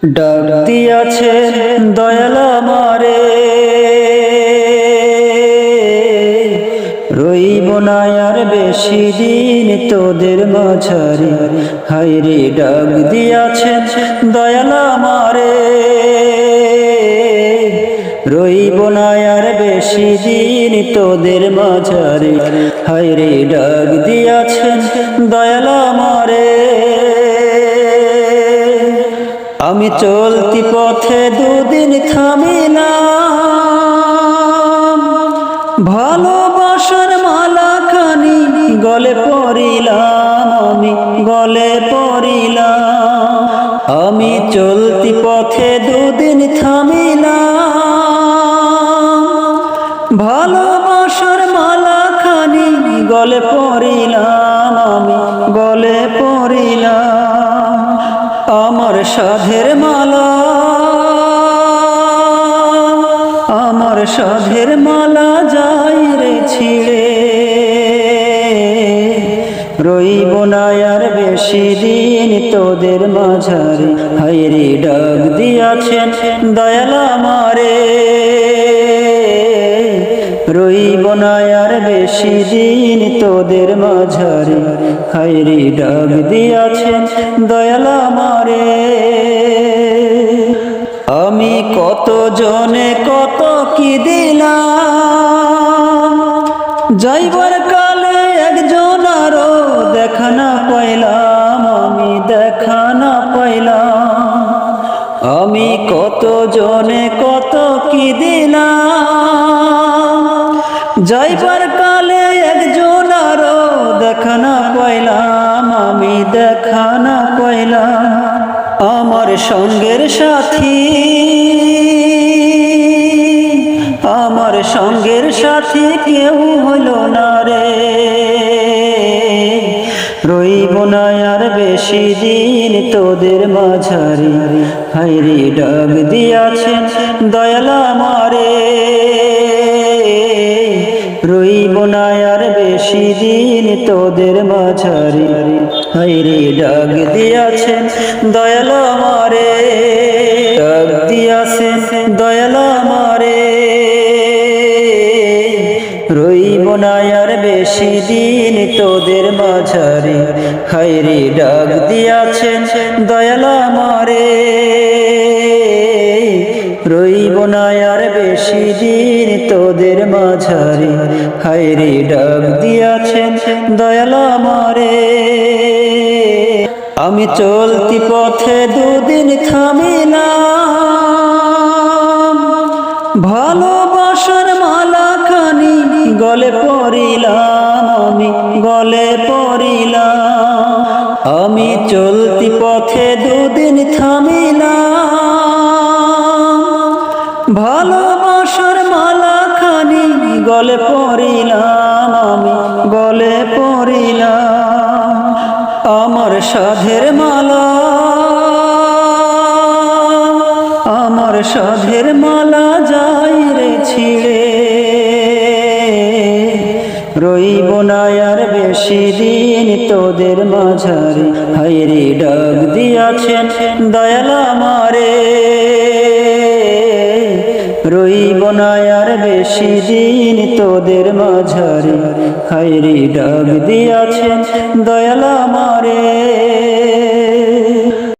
ডাক দিয়াছেন দয়াল আমারে, রইব না আর বেশি দিন তোদের মাঝারে। হায়রে ডাক দিয়াছেন দয়াল আমারে, রইব না আর বেশি দিন তোদের মাঝারে। হায়রে ডাক দিয়াছেন দয়াল আমারে। আমি চলতি পথে দুদিন থামিলাম, ভালোবাসার মালা খানি গলে পরিলাম, আমি গলে পরিলাম। আমি চলতি পথে দুদিন থামিলাম, ভালোবাসার মালা খানি গলে পরিলাম, আমি গলে পরিলাম। আমার সাধের মালা, আমার সাধের মালা যাই রে ছিঁড়ে, রইব না আর বেশি দিন তোদের মাঝারে। হায়রে ডাক দিয়াছেন দয়াল আমারে, রইব না আর বেশি দিন তোদের মাঝারে। হায়রে ডাক দিয়াছেন দয়াল আমারে। আমি কত জনে কত কি দিলাম, যাইবার কালে একজন আরো দেখা না পাইলাম, আমি দেখা না পাইলাম। আমি কত জনে কত কি দিলাম, যাইবার কালে একজন আরো দেখা না পাইলাম, আমি দেখা না পাইলাম। আমার সঙ্গের সাথী, আমার সঙ্গের সাথী কেউ হলো না রে, রইব না আর বেশি দিন তোদের মাঝারে। হায়রে ডাক দিয়াছেন দয়াল আমারে, রইব না আর বেশি দিন তোদের মাঝারে। হায়রে ডাক দিয়াছেন দয়াল আমারে, ডাক দিয়াছেন দয়াল আমারে, রইব না আর বেশি দিন তোদের মাঝারে। হায়রে ডাক দিয়াছেন দয়াল আমারে, রইব না আর বেশি দিন তোদের মাঝারে। হায়রে ডাক দিয়াছেন দয়াল আমারে। আমি চলতি পথে দুদিন থামিলাম, ভালোবাসার মালা খানি গলে পরিলাম, আমি গলে পরিলাম। আমি চলতি পথে দুদিন থামিলাম, ভালোবাসার মালা খানি গলে পরিলাম, আমি গলে পরিলাম। আমার সাধের মালা, আমার সাধের মালা যাই রে ছিঁড়ে, রইব না আর বেশি দিন তোদের মাঝারে। হায়রে ডাক দিয়াছেন দয়াল আমারে, রইব না আর বেশি দিন তোদের মাঝারে। হায়রে ডাক দিয়াছেন দয়াল আমারে।